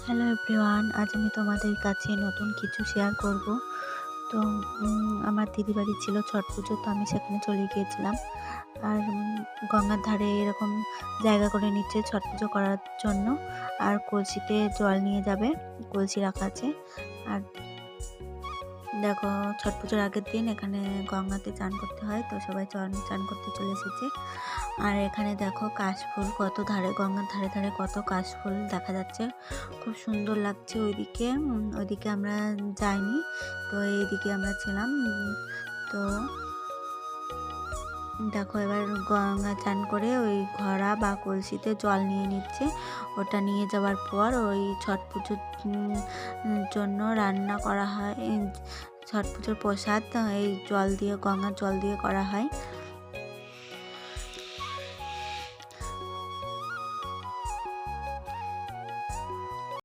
Hello everyone, আজ আমি তোমাদের কাছে নতুন কিছু শেয়ার করব। তো আমার দিদি বাড়ি ছিল ছট পুজো, তো আমি সেখানে চলে গিয়েছিলাম। আর গঙ্গার ধারে এরকম জায়গা করে নিচ্ছে ছট পুজো করার জন্য। আর কলসিতে জল নিয়ে যাবে, কলসি রাখা আছে। আর দেখো, ছট পুজোর আগের দিন এখানে গঙ্গাতে চান করতে হয়, তো সবাই চান করতে চলে এসেছে। আর এখানে দেখো কাশফুল, কত ধারে গঙ্গার ধারে ধারে কত কাশফুল দেখা যাচ্ছে, খুব সুন্দর লাগছে। ওইদিকে আমরা যাইনি, তো এইদিকে আমরা ছিলাম। তো দেখো, এবার গঙ্গা চান করে ওই ঘড়া বা কলসিতে জল নিয়ে নিচ্ছে। ওটা নিয়ে যাওয়ার পর ওই ছট পুজোর জন্য রান্না করা হয়। ছট পুজোর প্রসাদ এই জল দিয়ে, গঙ্গার জল দিয়ে করা হয়।